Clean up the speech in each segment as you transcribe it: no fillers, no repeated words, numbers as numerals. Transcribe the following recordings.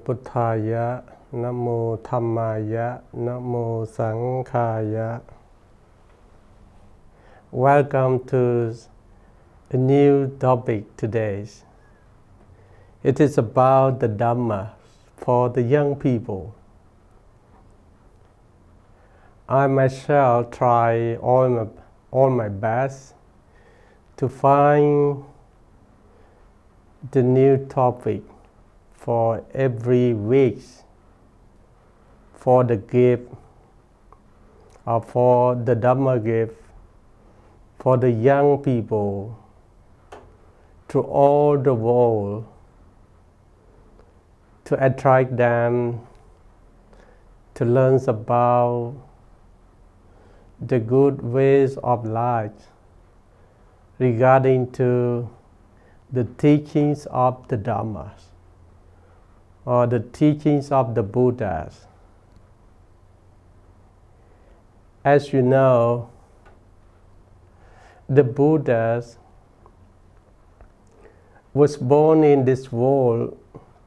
Buddhaya, Namo Dhammaya, Namo Sanghaya. Welcome to a new topic today. It is about the Dharma for the young people. I myself try all my best to find the new topic for every week for the gift or for the Dharma gift for the young people to all the world, to attract them to learn about the good ways of life regarding to the teachings of the Dharmas or the teachings of the Buddhas. As you know, the Buddhas was born in this world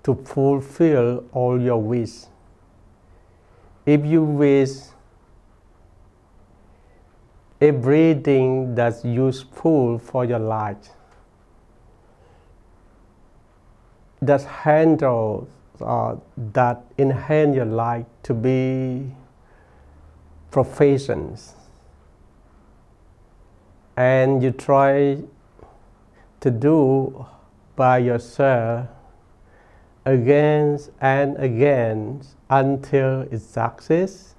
to fulfill all your wishes. If you wish everything that's useful for your life, that handles that enhance your life to be professions, and you try to do by yourself again and again until it succeeds,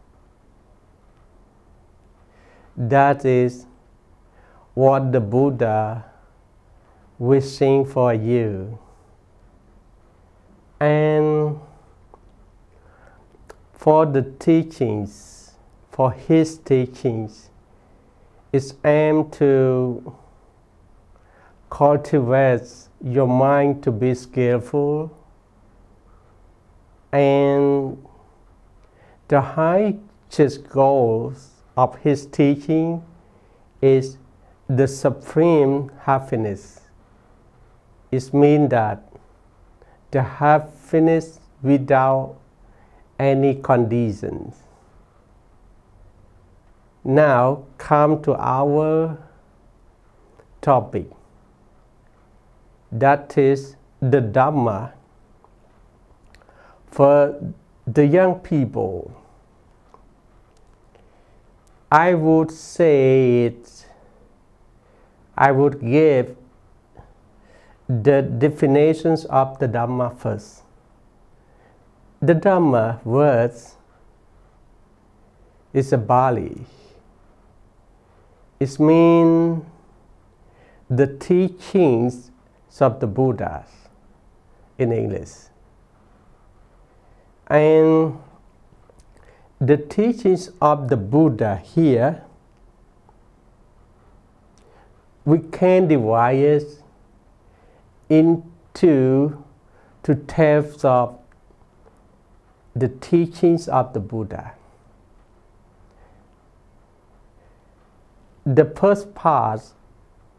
that is what the Buddha wishing for you. And for the teachings, for his teachings, is aimed to cultivate your mind to be skillful, and the highest goals of his teaching is the supreme happiness. It means that the happiness without any conditions. Now come to our topic. That is the Dharma for the young people. I would say I would give the definitions of the Dharma first. The Dharma words is a Bali. It means the teachings of the Buddhas in English. And the teachings of the Buddha here, we can divide it into two types of the teachings of the Buddha. The first part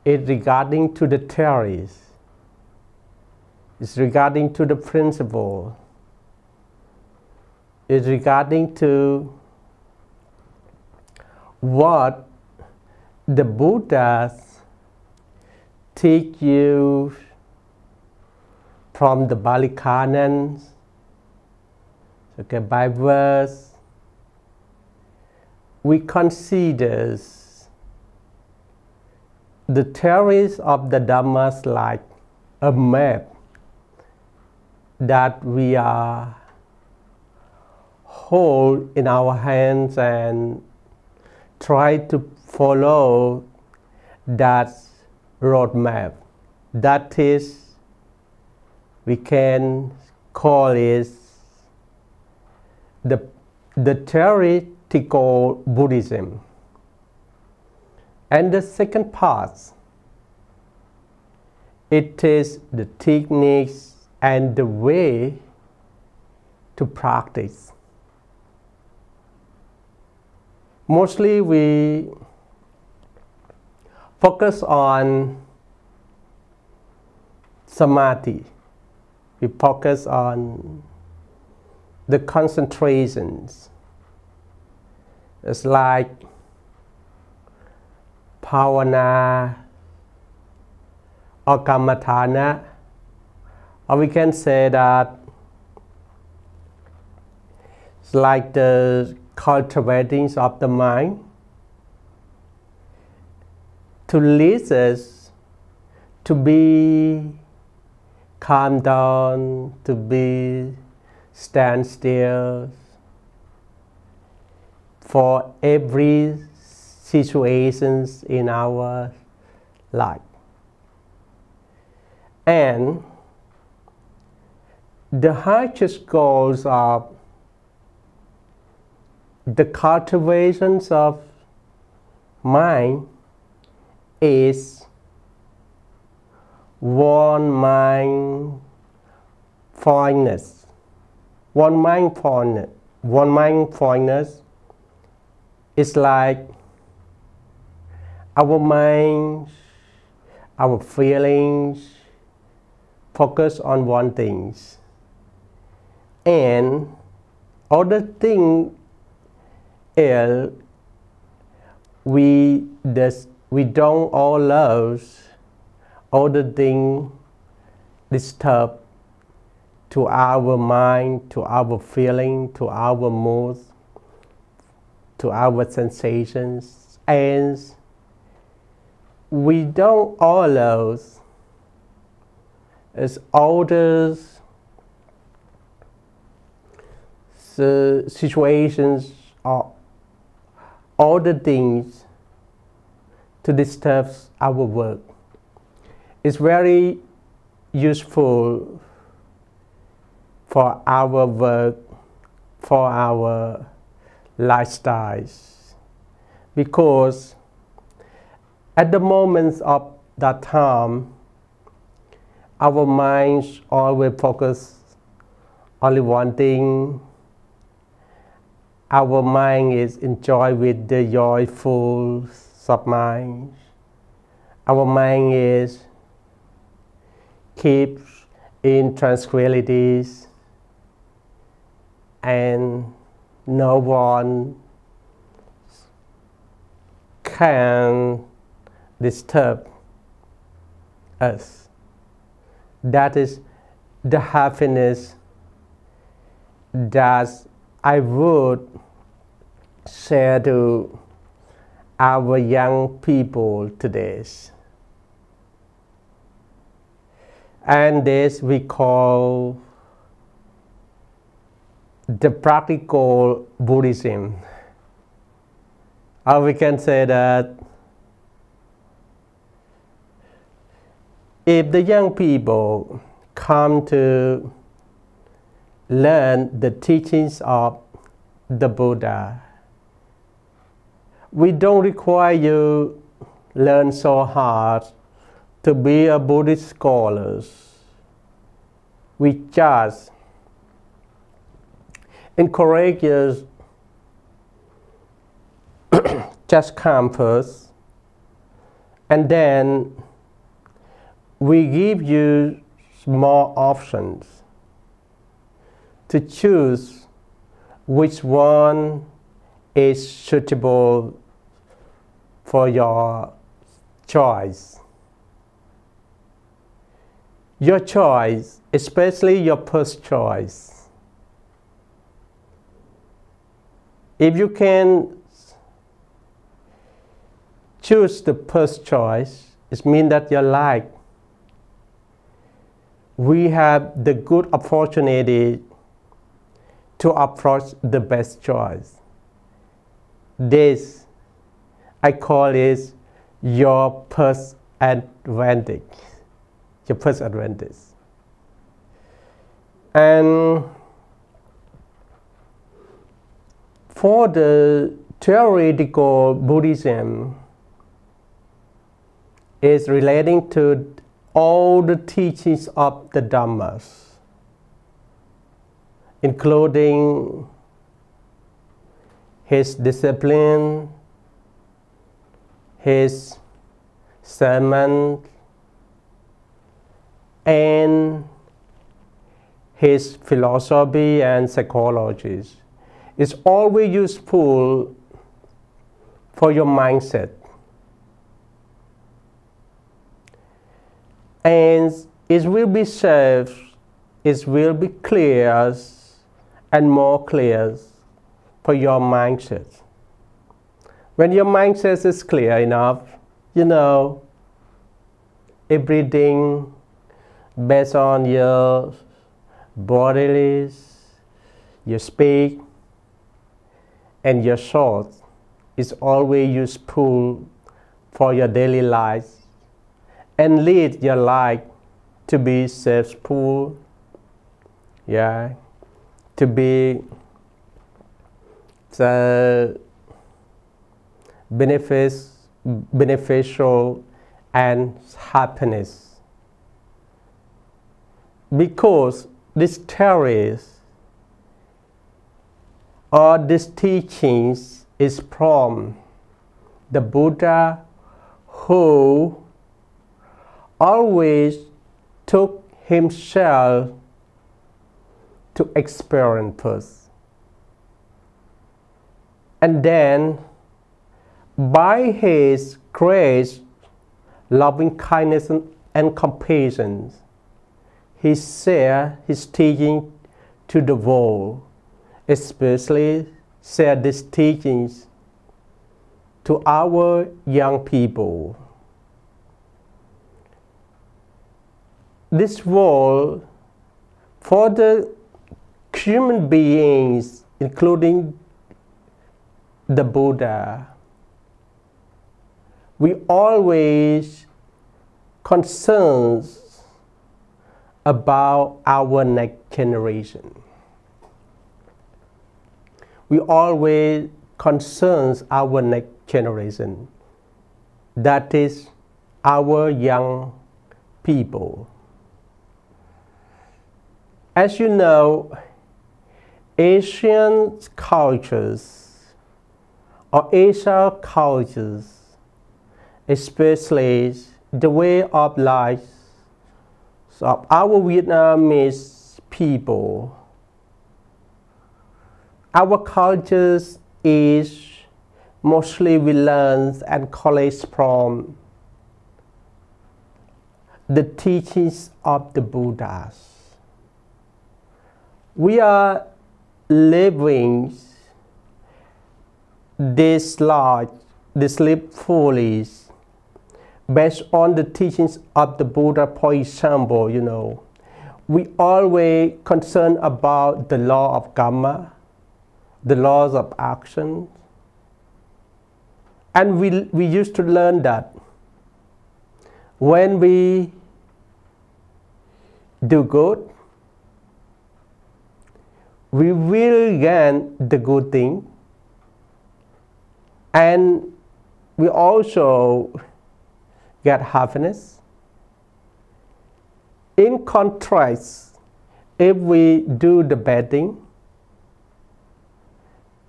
is regarding to the theories. It's regarding to the principle. It's regarding to what the Buddhas teach you from the Bali canons, okay, by verse. We consider the theories of the Dhammas like a map that we are hold in our hands and try to follow that roadmap. That is, we can call it the theoretical Buddhism. And the second part, it is the techniques and the way to practice. Mostly we focus on samadhi. We focus on the concentrations. It's like Pavana or Kammatthana, or we can say that it's like the cultivating of the mind to lead us to be calm down, to be stand still for every situations in our life. And the highest goals of the cultivations of mind is one mindfulness. One mindfulness is like our mind, our feelings focus on one thing, and other thing is we don't allow other thing disturb to our mind, to our feeling, to our mood, to our sensations, and we don't allow as others the situations or other things to disturb our work. It's very useful for our work, for our lifestyles, because at the moments of that time, our minds always focus only one thing. Our mind is enjoyed with the joyful of mind. Our mind is keeps in tranquilities, and no one can disturb us. That is the happiness that I would share to our young people today. And this we call the practical Buddhism. Or we can say that if the young people come to learn the teachings of the Buddha, we don't require you learn so hard to be a Buddhist scholar. We just encourage you just come first, and then we give you more options to choose which one is suitable for your choice. Your choice, especially your first choice. If you can choose the first choice, it means that your life, we have the good opportunity to approach the best choice. This, I call it your first advantage. Your first advantage. And for the theoretical Buddhism, is relating to all the teachings of the Dhammas, including his discipline, his sermon, and his philosophy and psychology is always useful for your mindset. And it will be safe, it will be clear and more clear for your mindset. When your mindset is clear enough, you know, everything based on your bodily, your speech, and your thoughts is always useful for your daily life and lead your life to be successful, yeah, to be the beneficial and happiness. Because these theories or these teachings is from the Buddha, who always took himself to experience first. And then by his grace, loving kindness and compassion, he shared his teaching to the world, especially shared these teachings to our young people. This world, for the human beings, including the Buddha, we always concerned about our next generation. We always concern our next generation, that is our young people. As you know, Asian cultures or Asian cultures, especially the way of life of our Vietnamese people, our cultures is mostly we learn and collect from the teachings of the Buddhas. We are living this life, this life fully based on the teachings of the Buddha. For example, you know, we always concerned about the law of karma, the laws of action. And we used to learn that when we do good, we will gain the good thing, and we also get happiness. In contrast, if we do the bad thing,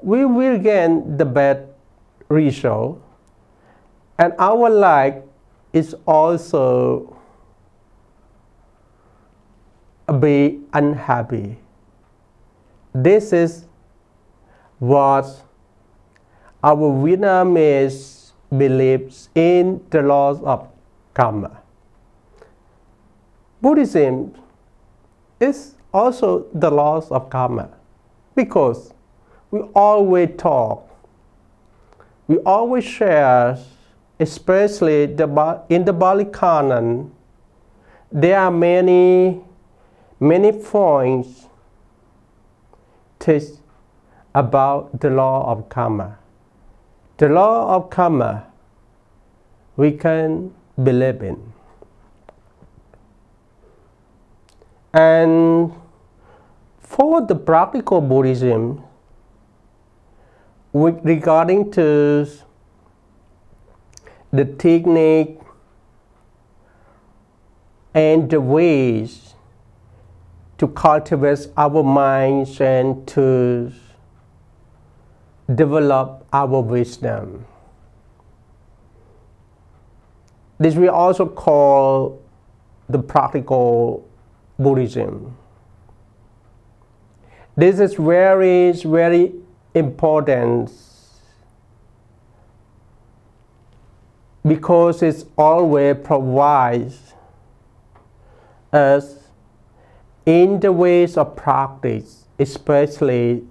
we will gain the bad result, and our life is also be unhappy. This is what our Vietnamese believes in the laws of karma. Buddhism is also the laws of karma, because we always talk, we always share, especially in the Bali Canon, there are many points teach about the law of karma. The law of karma we can believe in. And for the practical Buddhism, regarding to the technique and the ways to cultivate our minds and to develop our wisdom. This we also call the practical Buddhism. This is very, very important because it always provides us in the ways of practice, especially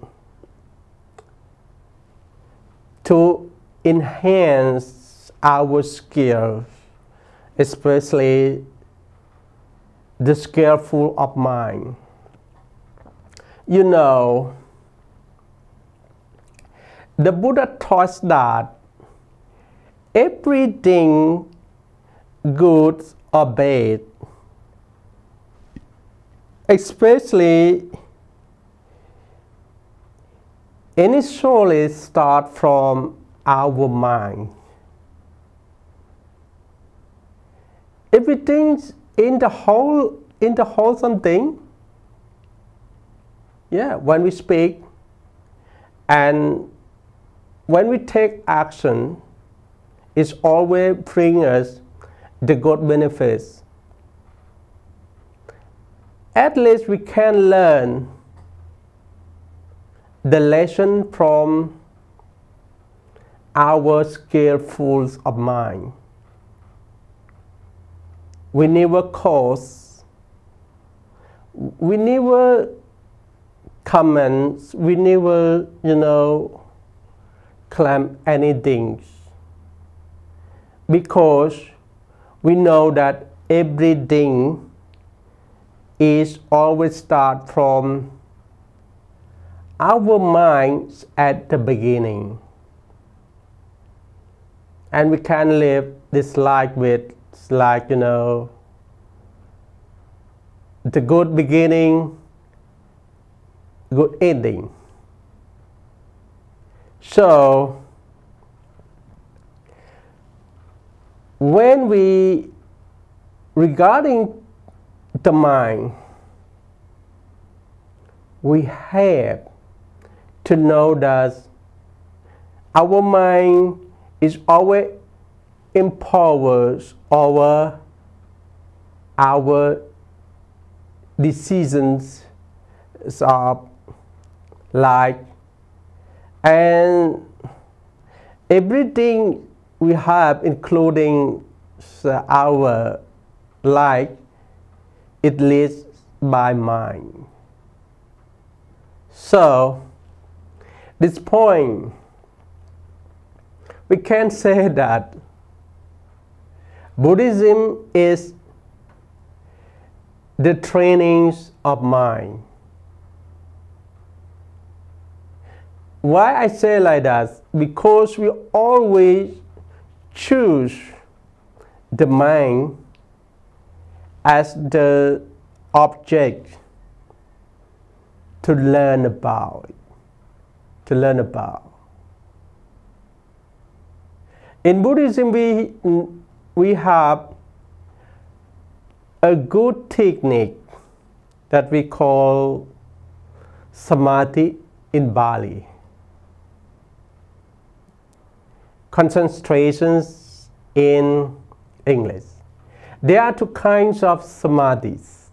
to enhance our skills, especially the skillful of mind. You know, the Buddha taught that everything good or bad, especially initially start from our mind. Everything in the wholesome thing, yeah, when we speak and when we take action, it's always bring us the good benefits. At least we can learn the lesson from our skillful of mind. We never cause, we never comment, we never, claim anything, because we know that everything is always start from our minds at the beginning, and we can live this life with the good beginning, good ending. So when we regarding the mind, we have to know that our mind is always empowers over our decisions of life, and everything we have, including our life, it leads by mind. So this point, we can say that Buddhism is the trainings of mind. Why I say like that? Because we always choose the mind as the object to learn about. In Buddhism, we have a good technique that we call samadhi in Bali. Concentrations in English. There are two kinds of samadhis.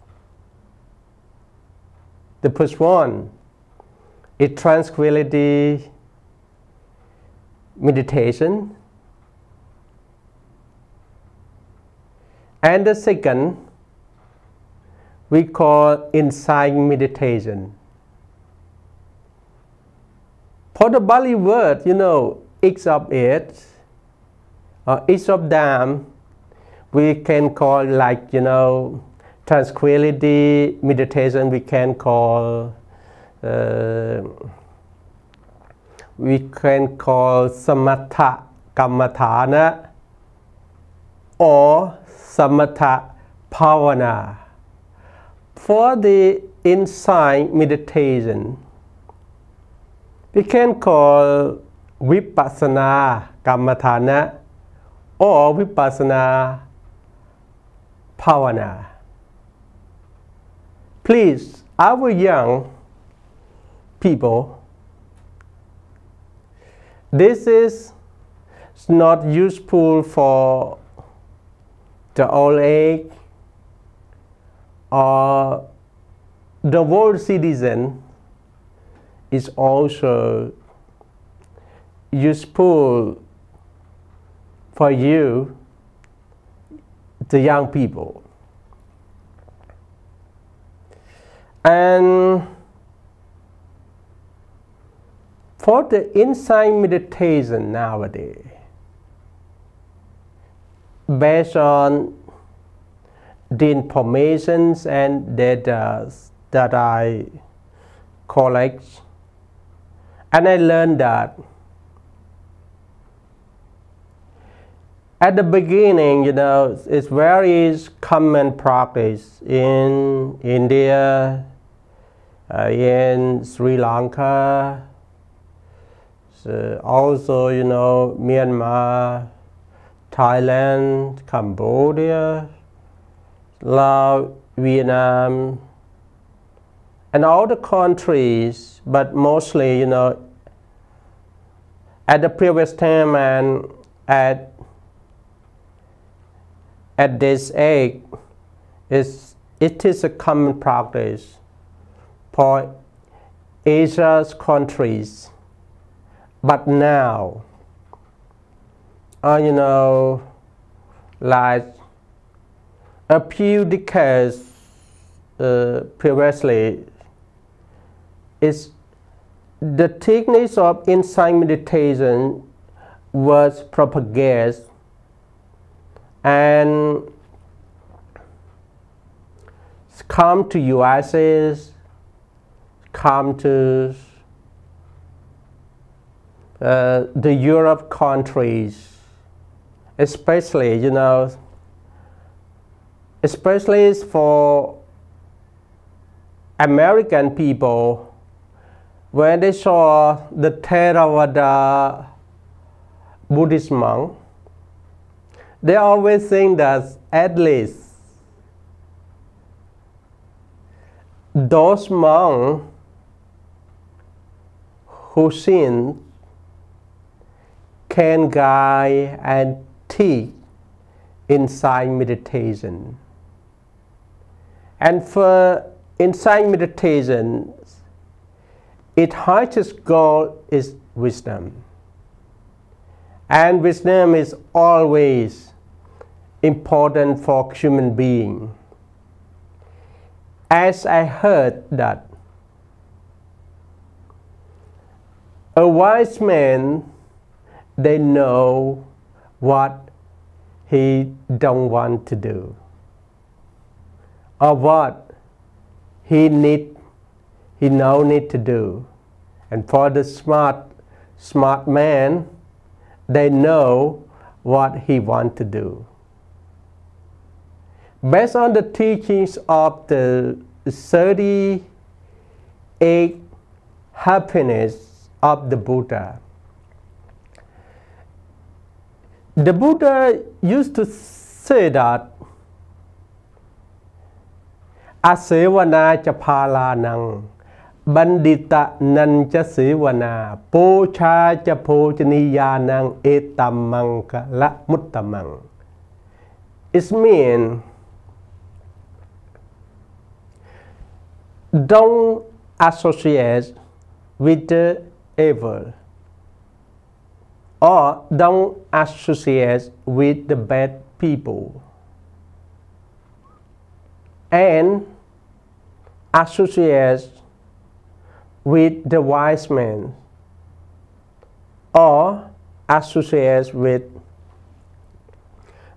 The first one is tranquility meditation, and the second we call insight meditation. For the Bali word, each of it, or each of them, we can call tranquility meditation, we can call samatha kammatthana or samatha bhavana. For the insight meditation, we can call vipassana kammatthana or vipassana bhavana. Please, our young people, this is not useful for the old age or the world citizen, is also useful for you, the young people. And for the insight meditation nowadays, based on the information and data that I collect, and I learned that at the beginning, it's very common practice in India, in Sri Lanka, so also, Myanmar, Thailand, Cambodia, Laos, Vietnam, and all the countries, but mostly, at the previous time and at this age, it is a common practice for Asia's countries. But now, like a few decades previously, is the techniques of insight meditation was propagated and come to USA, come to the Europe countries, especially, especially for American people, when they saw the Theravada Buddhist monk, they always think that at least those monks who sin can guide and teach insight meditation. And for insight meditation, its highest goal is wisdom. And wisdom is always important for human being. As I heard that a wise man, they know what he don't want to do, or what he no need to do. And for the smart man, they know what he want to do. Based on the teachings of the 38 happiness of the Buddha, the Buddha used to say that Asevana cha phalanang bandita nan cha sevana pocha cha pochaniyanang etamang la muttamang. It means don't associate with the evil, or don't associate with the bad people, and associate with the wise man, or associate with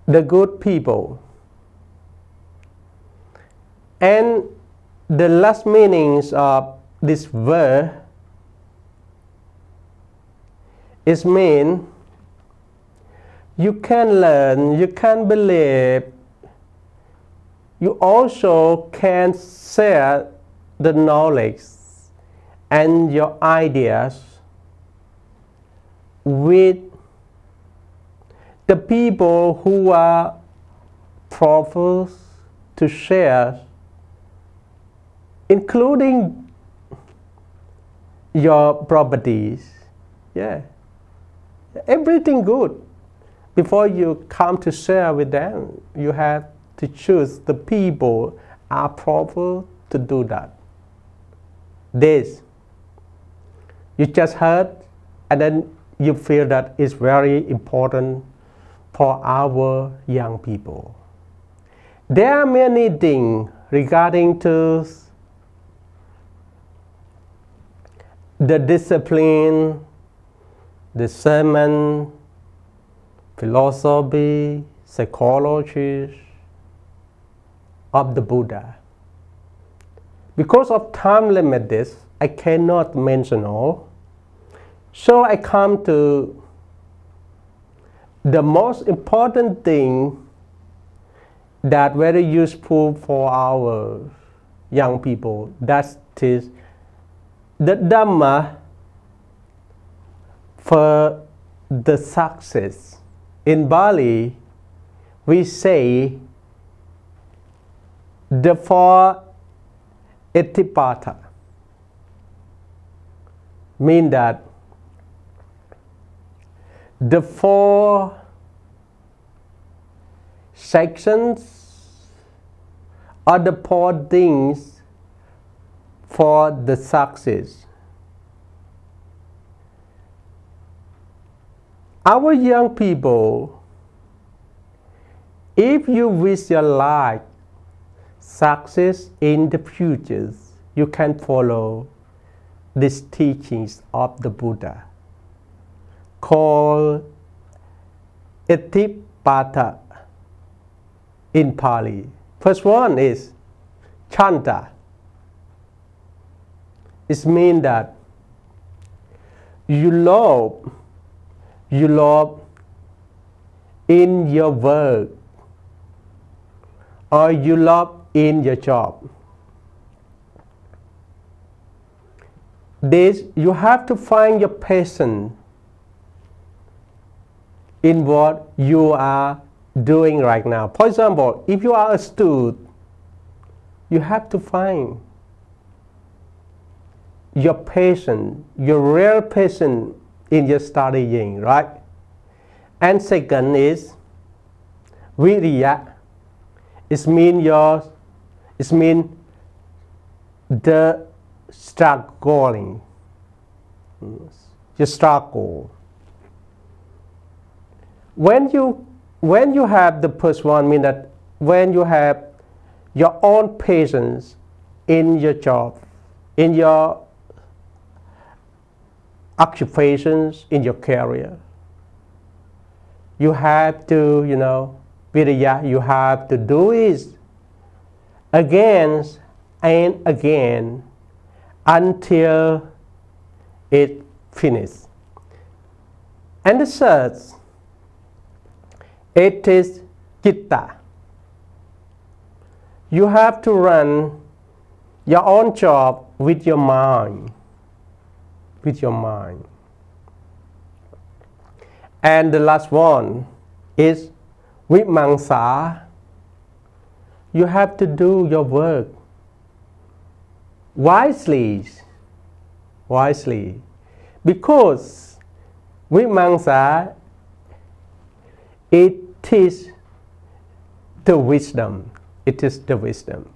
the good people. And the last meanings of this verse is mean you can learn, you can believe, you also can share the knowledge and your ideas with the people who are proper to share, including your properties. Yeah, everything good. Before you come to share with them, you have to choose the people are proper to do that. This You just heard, and then you feel that it's very important for our young people. There are many things regarding to the discipline, the sermon, philosophy, psychology of the Buddha. Because of time limits, I cannot mention all. So I come to the most important thing that very useful for our young people. That is the Dharma for the success. In Bali, we say the four Etipata, mean that the four sections are the four things for the success. Our young people, if you visualize success in the future, you can follow these teachings of the Buddha called Etipata in Pali. First one is Chanta. It means that you love in your work, or you love in your job. This, you have to find your passion in what you are doing right now. For example, if you are a student, you have to find your passion, your real passion in your studying, right? And second is Viriya. It means the struggling, your struggle. When you have the first one, mean that when you have your own patience in your job, in your occupations, in your career, you have to, Viriya, you have to do it again and again until it finishes. And the third, it is Citta. You have to run your own job with your mind. With your mind. And the last one is Vimamsa. You have to do your work wisely. Because Vimamsa, it is the wisdom. It is the wisdom.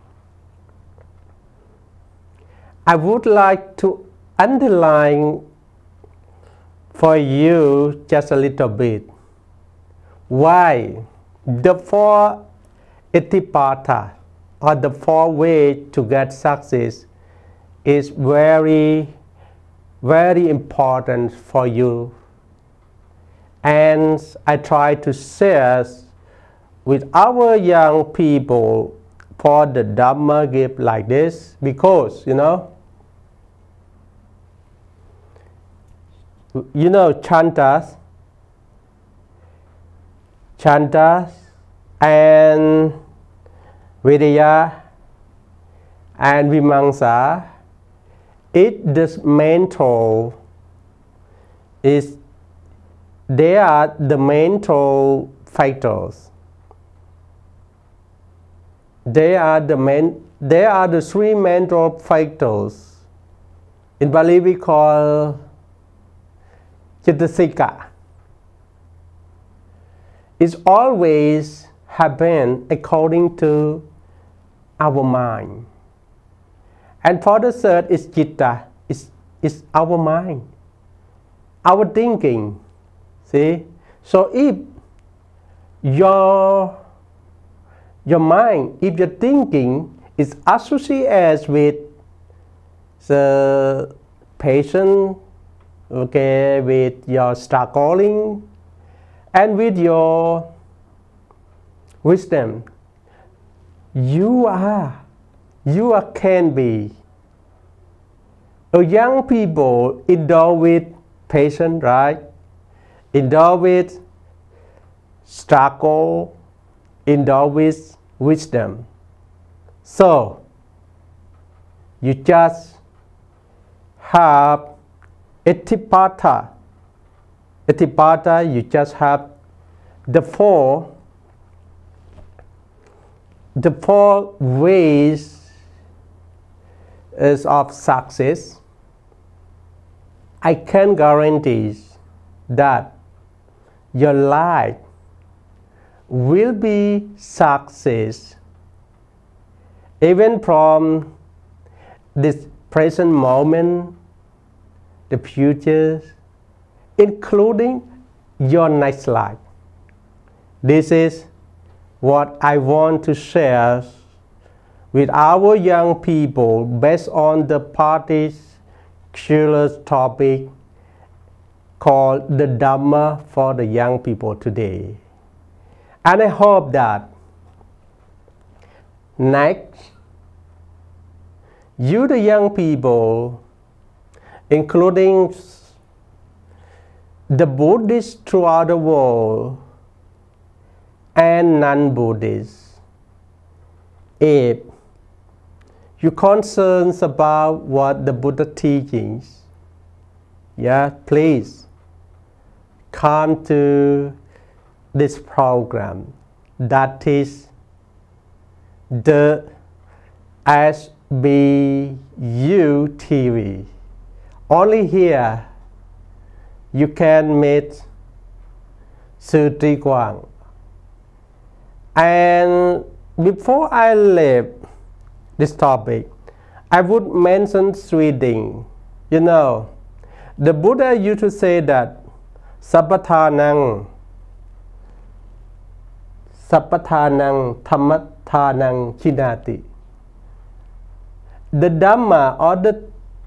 I would like to underline for you just a little bit why the four Etipata, or the four ways to get success, is very, very important for you. And I try to share with our young people for the Dharma gift like this, because chantas and Viriya and Vimamsa, this mental is, they are the mental factors. They are the three mental factors. In Bali we call Cittasika. It's always happen according to our mind. And for the third is Citta. is our mind, our thinking. See? So if your mind, if your thinking is associated with the patient, okay, with your struggling, and with your wisdom, you can be a young people endowed with patience, right? Endowed with struggle, endowed with wisdom. So you just have Etipata. Etipata, you just have the four ways of success. I can guarantee that your life will be success even from this present moment, the future, including your next life. This is what I want to share with our young people based on the particular topic called the Dharma for the young people today. And I hope that next, you the young people, including the Buddhists throughout the world and non-Buddhists, if you're concerned about what the Buddha teachings, yeah, please come to this program, that is the SBU TV. Only here you can meet Sư Tri Quang. And before I leave this topic, I would mention 3 things. You know, the Buddha used to say that Sappathanang Dhammathanang Chinati. The Dhamma or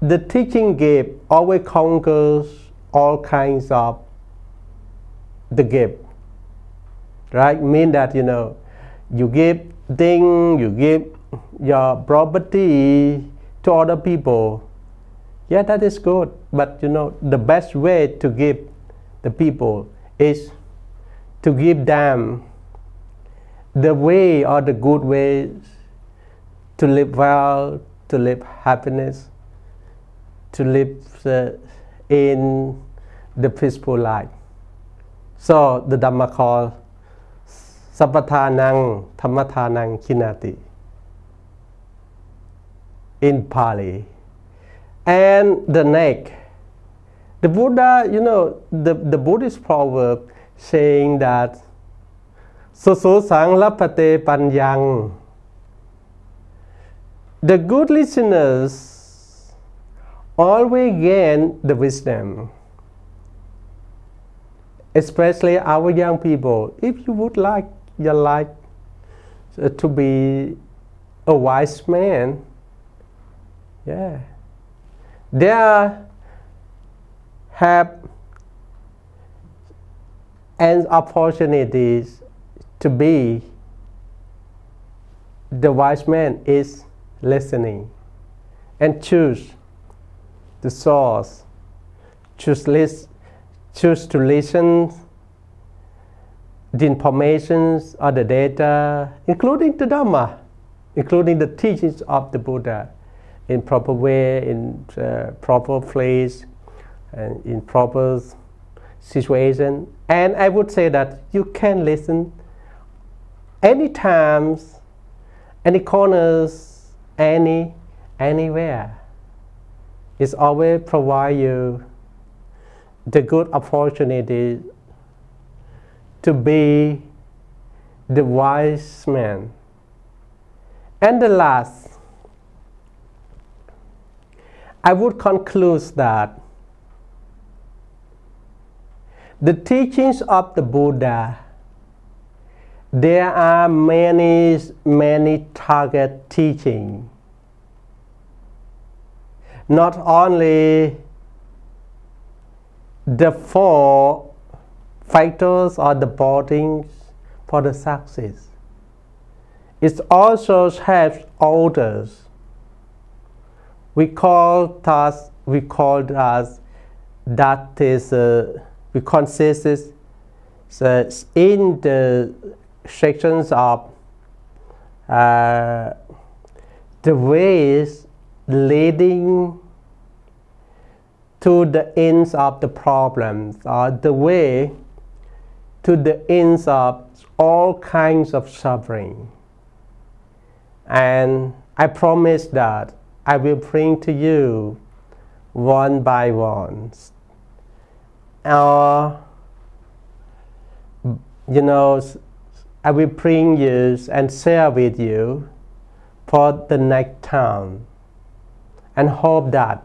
the teaching gift always conquers all kinds of the gift. Right? Mean that, you know, you give things, you give your property to other people. Yeah, that is good. But you know, the best way to give the people is to give them the way or the good ways to live well, to live happiness, to live in the peaceful life. So the Dhamma called Sappathanang Dhammathanang Chinati in Pali. And the next, the Buddha, you know, the Buddhist proverb saying that Soso sang lapate panyang. The good listeners always gain the wisdom, especially our young people. If you would like your life to be a wise man, yeah, there have and opportunities to be the wise man is listening and choose the source, choose to listen the information or the data, including the Dhamma, including the teachings of the Buddha, in proper way, in proper place, and in proper situation. And I would say that you can listen any times, any corners, anywhere. It's always provide you the good opportunity to be the wise man. And the last, I would conclude that the teachings of the Buddha, there are many target teachings. Not only the 4 factors or the bodies for the success, it also has others. We call that is we consist in the sections of the ways leading to the ends of the problems, or the way to the ends of all kinds of suffering. And I promise that I will bring to you one by one. I will bring you and share with you for the next time, and hope that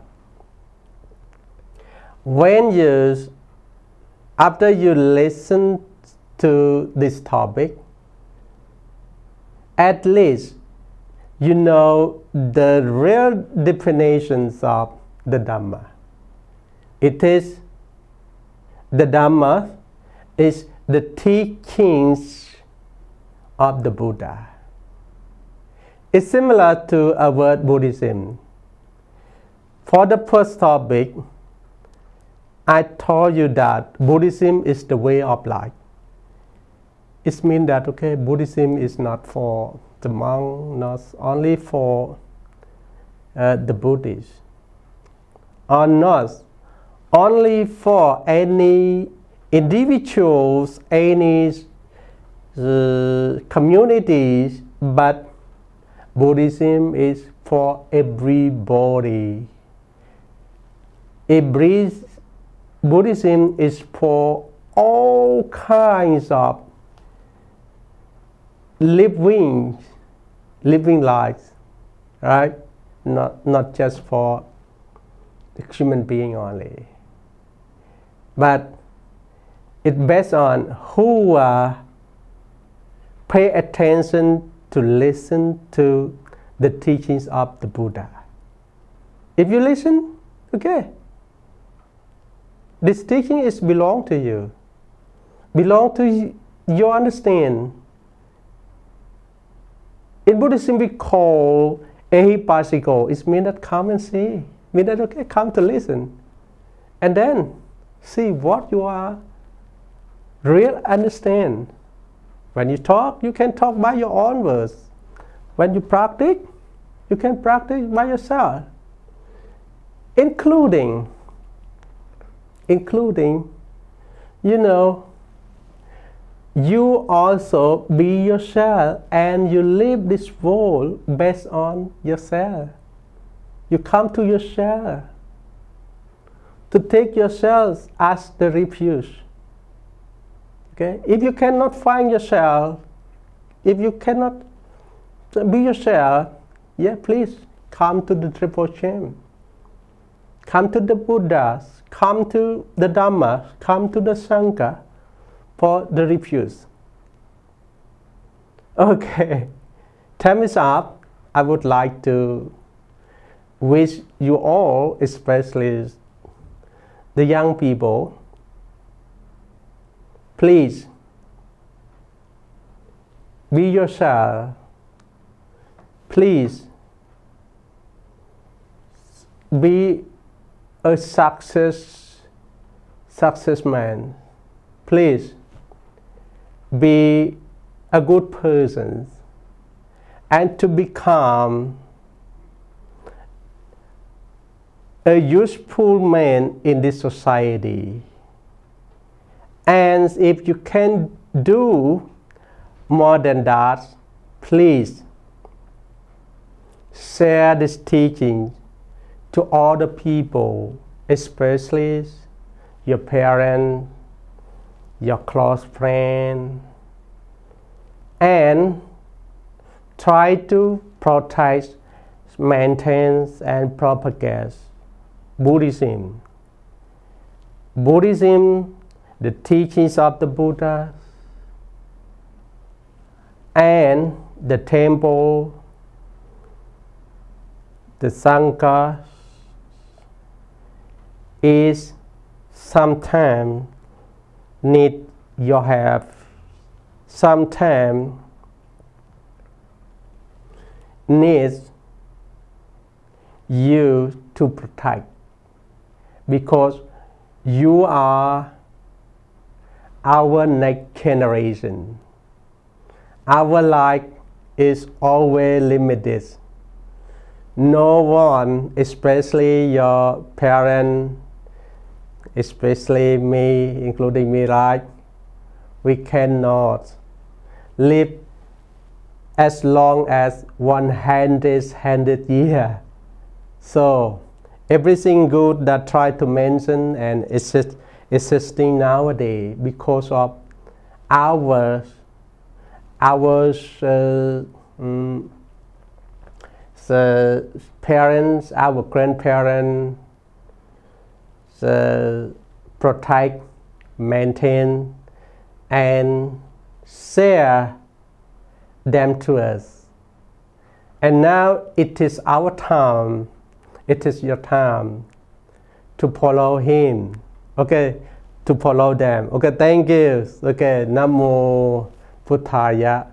after you listen to this topic, at least you know the real definitions of the Dharma. The Dharma is the teachings of the Buddha. It's similar to our word Buddhism. For the first topic, I told you that Buddhism is the way of life. It means that, Buddhism is not for the monk, not only for the Buddhists, or not only for any individuals, any communities, but Buddhism is for everybody. Buddhism is for all kinds of living lives, right? Not just for the human being only, but it's based on who pay attention to listen to the teachings of the Buddha. If you listen, this teaching is belong to you, belong to your understand. In Buddhism, we call ehipassiko. It means that come and see. Means that come to listen, and then see what you are real understand. When you talk, you can talk by your own words. When you practice, you can practice by yourself, including, you also be yourself, and you live this world based on yourself. You come to yourself to take yourself as the refuge. If you cannot find yourself, if you cannot be yourself, please come to the Triple Chain. Come to the Buddhas, come to the Dharma, come to the Sangha for the refuge. Time is up. I would like to wish you all, especially the young people, please be yourself. Please be a success man. Please be a good person, and to become a useful man in this society. And if you can do more than that, please share this teaching to other people, especially your parents, your close friends, and try to protect, maintain, and propagate Buddhism. Buddhism, the teachings of the Buddha, and the temple, the Sangha, is sometimes need your help, sometimes needs you to protect, because you are our next generation. Our life is always limited. No one, especially your parents, especially me, including me, right? We cannot live as long as 100 years. So everything good that try to mention and existing nowadays because of our the parents, our grandparents, protect, maintain, and share them to us. And now it is our time, it is your time to follow him, okay, to follow them. Okay, thank you. Okay, Namo Buddhaya.